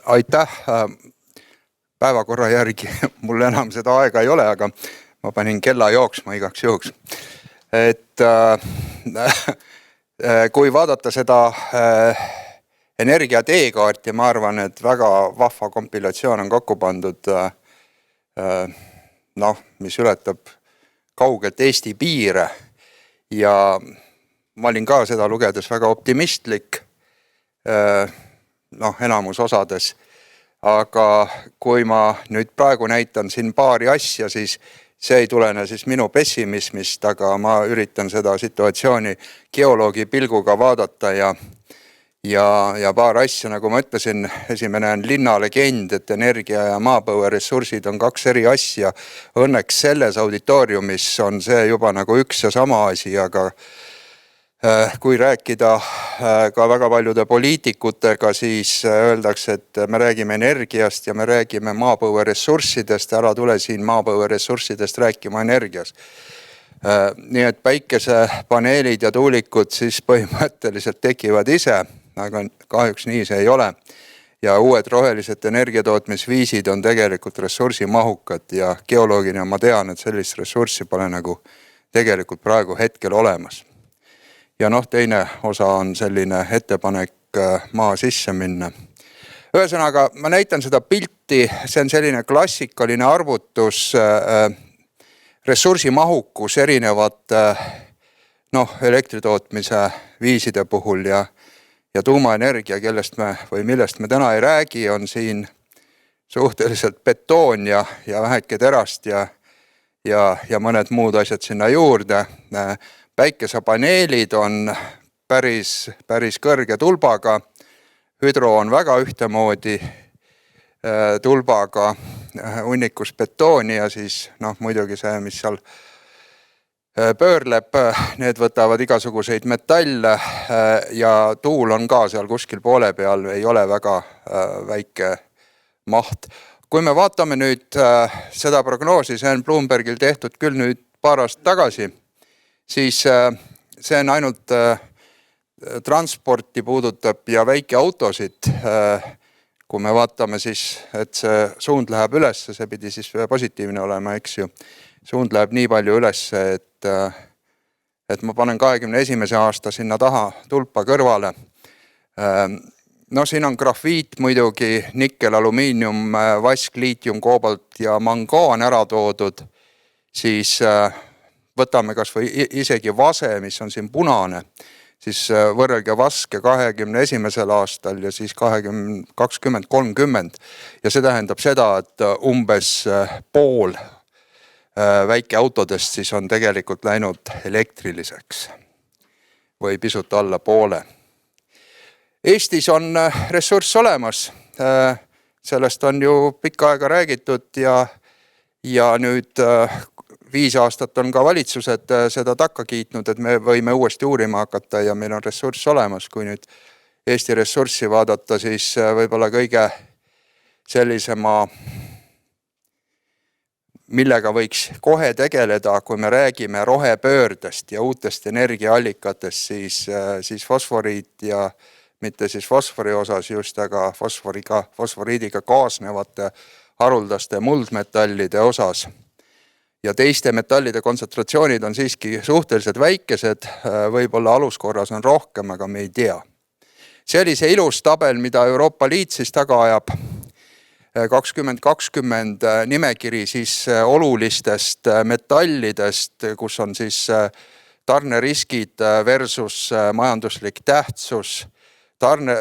Aitäh! Päevakorra järgi mul enam seda aega ei ole, aga ma panin kella jooksma igaks juhuks. Kui vaadata seda energia teekaarti, ma arvan, et väga vahva kompilatsioon on kokku pandud, mis ületab kaugelt Eesti piire. Ja ma olin ka seda lugedes väga optimistlik, enamus osades. Aga kui ma nüüd praegu näitan siin paari asja, siis see ei tulene siis minu pessimismist, aga ma üritan seda situatsiooni geoloogi pilguga vaadata ja paar asja, nagu ma ütlesin, esimene on linnalegend, et energia ja maapõueressursid on kaks eri asja. Õnneks selles auditooriumis on see juba nagu üks ja sama asi, aga kui rääkida ka väga paljude poliitikutega, siis öeldakse, et me räägime energiast ja me räägime maapõueressurssidest, ära tule siin maapõueressurssidest rääkima energias. Nii et päikesepaneelid ja tuulikud siis põhimõtteliselt tekivad ise, aga kahjuks nii see ei ole. Ja uued rohelised energiatootmisviisid on tegelikult ressursimahukad ja geoloogina ma tean, et sellist ressurssi pole nagu tegelikult praegu hetkel olemas. Ja teine osa on selline ettepanek maa sisse minna. Ühesõnaga, ma näitan seda pilti, see on selline klassikaline arvutus, ressursimahukus erinevate elektritootmise viiside puhul ja tuumaenergia, millest me täna ei räägi, on siin suhteliselt betoon ja väheke terast ja mõned muud asjad sinna juurde. Päikesepaneelid on päris kõrge tulbaga, hüdro on väga ühtemoodi tulbaga, hunnikus betooni ja siis muidugi see, mis seal pöörleb, need võtavad igasuguseid metalle ja tuul on ka seal kuskil poole peal, ei ole väga väike maht. Kui me vaatame nüüd seda prognoosi, see on Bloombergil tehtud küll nüüd paar aastat tagasi, siis see on ainult transporti puudutab ja väikeautosid. Kui me vaatame siis, et see suund läheb üles, see pidi siis positiivne olema, eks ju. Suund läheb nii palju üles, et ma panen 21. aasta sinna taha tulpa kõrvale. Siin on grafiit muidugi, nikkel, alumiinium, vask, liitium, koobalt ja mangaan ära toodud, siis võtame kas või isegi vase, mis on siin punane, siis võrrelge vaske 21. aastal ja siis 2030. Ja see tähendab seda, et umbes pool väikeautodest siis on tegelikult läinud elektriliseks või pisut alla poole. Eestis on ressurss olemas, sellest on ju pikka aega räägitud ja nüüd 5 aastat on ka valitsused seda takka kiitnud, et me võime uuesti uurima hakata ja meil on ressurss olemas. Kui nüüd Eesti ressurssi vaadata, siis võib-olla kõige sellisema, millega võiks kohe tegeleda, kui me räägime rohepöördest ja uutest energiaallikatest, siis fosforiid ja mitte siis fosfori osas just, aga fosforiidiga kaasnevate haruldaste muldmetallide osas. Ja teiste metallide kontsentratsioonid on siiski suhteliselt väikesed, võib-olla aluskorras on rohkem, aga me ei tea. See oli see ilus tabel, mida Euroopa Liit siis taga ajab, 2020 nimekiri siis olulistest metallidest, kus on siis tarneriskid versus majanduslik tähtsus.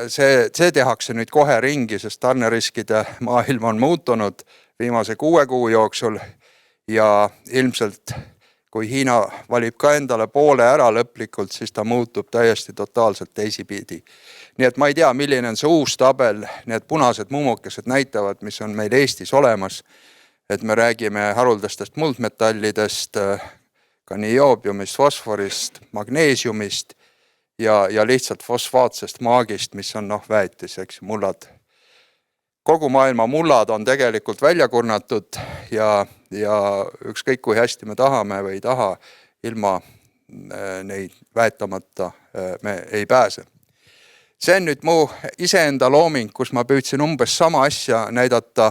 See tehakse nüüd kohe ringi, sest tarneriskide maailm on muutunud viimase 6 kuu jooksul. Ja ilmselt, kui Hiina valib ka endale poole ära lõplikult, siis ta muutub täiesti totaalselt teisipidi. Nii et ma ei tea, milline on see uus tabel, need punased mummukesed näitavad, mis on meil Eestis olemas, et me räägime haruldastest muldmetallidest, ka nioobiumist, fosforist, magneesiumist ja lihtsalt fosfaatsest maagist, mis on väetis, eks mullad. Kogu maailma mullad on tegelikult välja kurnatud ja ükskõik kui hästi me tahame või ei taha, ilma neid väetamata me ei pääse. See on nüüd mu iseenda looming, kus ma püüdsin umbes sama asja näidata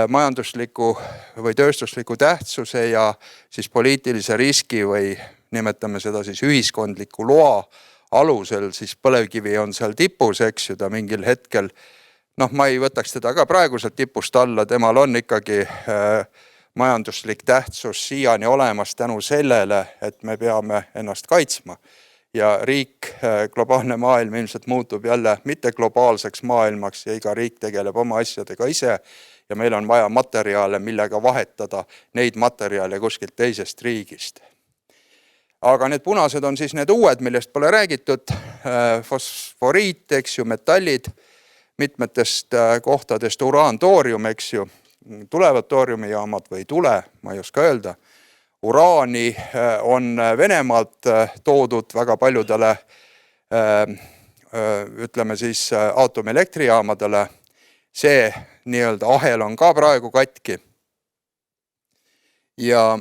majandusliku või tööstusliku tähtsuse ja siis poliitilise riski või nimetame seda siis ühiskondliku loa alusel, siis põlevkivi on seal tipus, eks ju, ta mingil hetkel, ma ei võtaks teda ka praeguselt tipust alla, temal on ikkagi majanduslik tähtsus siiani olemas tänu sellele, et me peame ennast kaitsma. Ja riik, globaalne maailm ilmselt muutub jälle mitte globaalseks maailmaks ja iga riik tegeleb oma asjadega ise ja meil on vaja materjale, millega vahetada neid materjale kuskilt teisest riigist. Aga need punased on siis need uued, millest pole räägitud, fosforiit, eks ju, metallid, mitmetest kohtadest uraan, toorium, eks ju, tulevad tooriumijaamad või ei tule, ma ei oska öelda. Uraani on Venemaalt toodud väga paljudele, ütleme siis, aatomelektrijaamadele. See nii-öelda ahel on ka praegu katki. Ja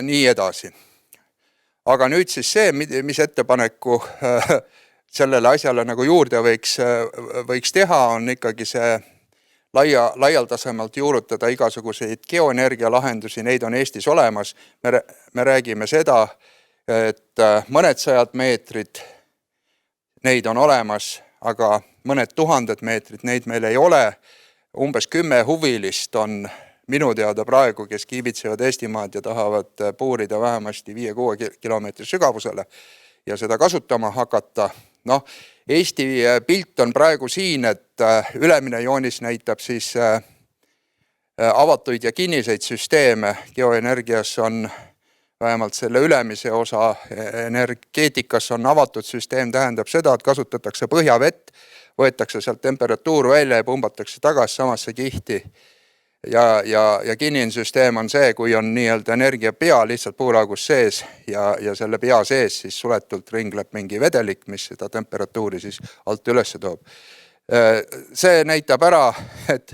nii edasi. Aga nüüd siis see, mis ettepaneku sellele asjale nagu juurde võiks teha, on ikkagi see laialdasemalt juurutada igasuguseid geoenergia lahendusi, neid on Eestis olemas. Me räägime seda, et mõned sajad meetrid, neid on olemas, aga mõned tuhanded meetrid, neid meil ei ole. Umbes 10 huvilist on minu teada praegu, kes kiibitsevad Eestimaad ja tahavad puurida vähemasti 5-6 kilomeetri sügavusele ja seda kasutama hakata. Eesti pilt on praegu siin, et ülemine joonis näitab siis avatuid ja kinniseid süsteeme. Geoenergias on vähemalt selle ülemise osa energeetikas on avatud süsteem, tähendab seda, et kasutatakse põhjavett, võetakse sealt temperatuur välja ja pumbatakse tagasi samasse kihti. Ja kinnine süsteem on see, kui on nii-öelda energia pea lihtsalt puuraugus sees ja selle pea sees siis suletult ringleb mingi vedelik, mis seda temperatuuri siis alt üles toob. See näitab ära, et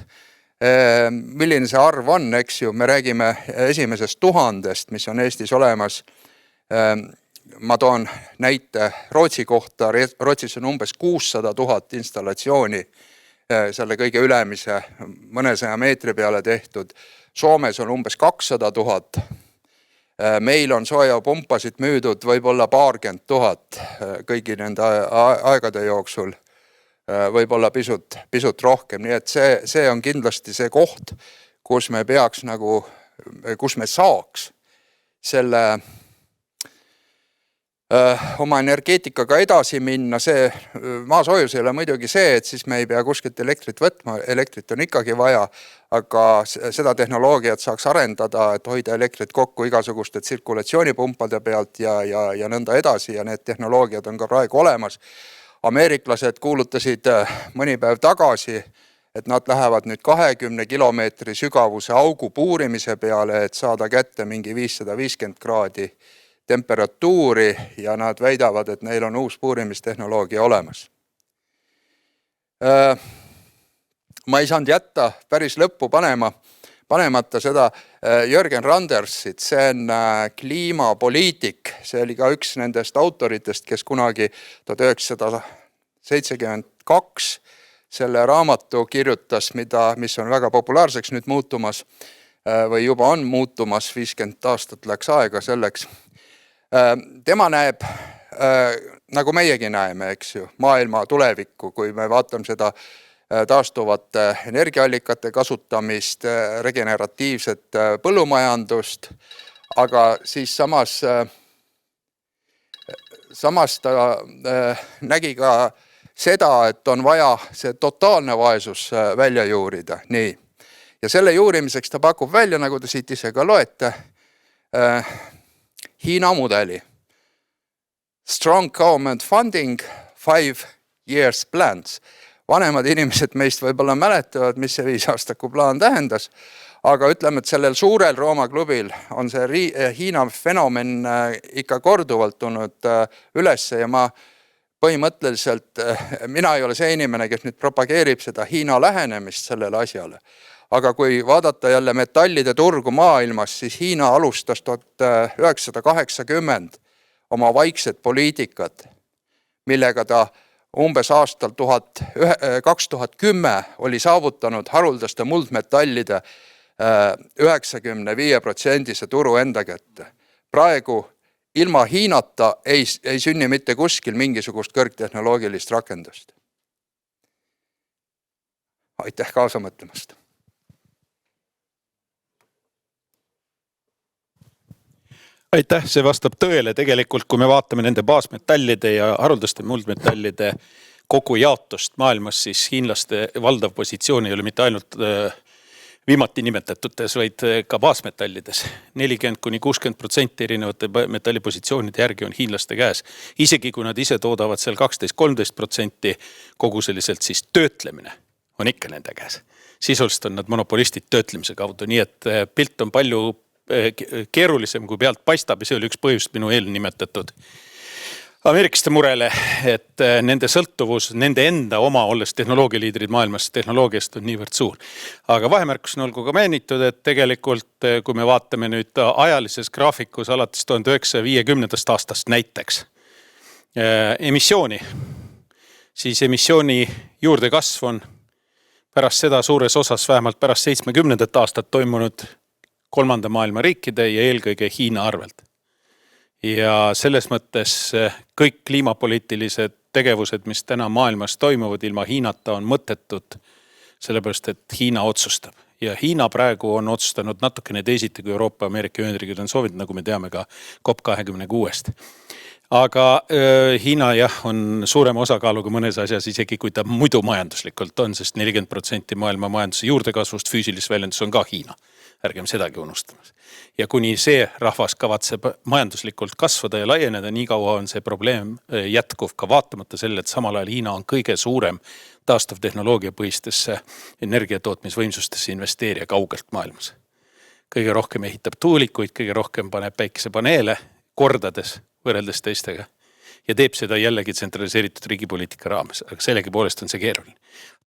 milline see arv on, eks ju, me räägime esimesest 1000, mis on Eestis olemas. Ma toon näite Rootsi kohta, Rootsis on umbes 600 000 installatsiooni selle kõige ülemise mõnesaja meetri peale tehtud. Soomes on umbes 200 000. Meil on soojapumpasid müüdud võib-olla paarkümmend 1000 kõigi nende aegade jooksul, võib-olla pisut rohkem. Nii et see on kindlasti see koht, kus me peaks nagu, kus me saaks selle oma energeetikaga edasi minna. See maasoojus ei ole muidugi see, et siis me ei pea kuskilt elektrit võtma, elektrit on ikkagi vaja, aga seda tehnoloogiat saaks arendada, et hoida elektrit kokku igasuguste tsirkulatsioonipumpade pealt ja nõnda edasi ja need tehnoloogiad on ka praegu olemas. Ameeriklased kuulutasid mõni päev tagasi, et nad lähevad nüüd 20 kilomeetri sügavuse augu puurimise peale, et saada kätte mingi 550 kraadi temperatuuri ja nad väidavad, et neil on uus puurimistehnoloogia olemas. Ma ei saanud jätta päris lõppu panemata seda Jörgen Randersit, see on kliimapoliitik, see oli ka üks nendest autoritest, kes kunagi 1972 selle raamatu kirjutas, mis on väga populaarseks nüüd muutumas või juba on muutumas, 50 aastat läks aega selleks. Tema näeb, nagu meiegi näeme, eks ju, maailma tulevikku, kui me vaatame seda taastuvate energiaallikate kasutamist, regeneratiivset põllumajandust, aga siis samas ta nägi ka seda, et on vaja see totaalne vaesus välja juurida. Nii. Ja selle juurimiseks ta pakub välja, nagu te siit ise ka loete, Hiina mudeli. Strong government funding, 5 years plans. Vanemad inimesed meist võib-olla mäletavad, mis see 5-aastaku plaan tähendas, aga ütleme, et sellel suurel Rooma klubil on see Hiina fenomen ikka korduvalt tulnud üles ja põhimõtteliselt mina ei ole see inimene, kes nüüd propageerib seda Hiina lähenemist sellele asjale. Aga kui vaadata jälle metallide turgu maailmas, siis Hiina alustas 1980 oma vaikset poliitikat, millega ta umbes aastal 2010 oli saavutanud haruldaste muldmetallide 95% turu enda kätte. Praegu ilma Hiinata ei sünni mitte kuskil mingisugust kõrgtehnoloogilist rakendust. Aitäh kaasa mõtlemast. Aitäh, see vastab tõele. Tegelikult, kui me vaatame nende baasmetallide ja haruldaste muldmetallide kogu jaotust maailmas, siis hiinlaste valdav positsioon ei ole mitte ainult viimati nimetatutes, vaid ka baasmetallides. 40–60% erinevate metallipositsioonide järgi on hiinlaste käes. Isegi kui nad ise toodavad seal 12–13%, kogu selliselt siis töötlemine on ikka nende käes. Sisuliselt on nad monopolistid töötlemise kaudu, nii et pilt on palju keerulisem kui pealt paistab ja see oli üks põhjust minu eelnimetatud ameeriklaste murele, et nende sõltuvus, nende enda oma olles tehnoloogialiidrid maailmas tehnoloogiast on niivõrd suur. Aga vahemärkusena olgu ka mainitud, et tegelikult kui me vaatame nüüd ajalises graafikus alates 1950. aastast näiteks emissiooni, siis emissiooni juurdekasv on pärast seda suures osas vähemalt pärast 70. aastat toimunud kolmanda maailma riikide ja eelkõige Hiina arvelt. Ja selles mõttes kõik kliimapoliitilised tegevused, mis täna maailmas toimuvad ilma Hiinata on mõttetud, sellepärast et Hiina otsustab. Ja Hiina praegu on otsustanud natukene teisiti kui Euroopa, Ameerika Ühendriigid on soovinud, nagu me teame ka COP26. Aga Hiina on suurema osakaaluga mõnes asjas, isegi kui ta muidu majanduslikult on, sest 40% maailma majanduse juurdekasvust füüsilis väljendus on ka Hiina. Ärgem sedagi unustamas. Ja kuni see rahvas kavatseb majanduslikult kasvada ja laieneda, nii kaua on see probleem jätkuv ka vaatamata selle, et samal ajal Hiina on kõige suurem taastuv tehnoloogia põhistesse energiatootmisvõimsustesse investeerija kaugelt maailmas. Kõige rohkem ehitab tuulikuid, kõige rohkem paneb päikesepaneele kordades võrreldes teistega ja teeb seda jällegi tsentraliseeritud riigipoliitika raames, aga sellegi poolest on see keeruline.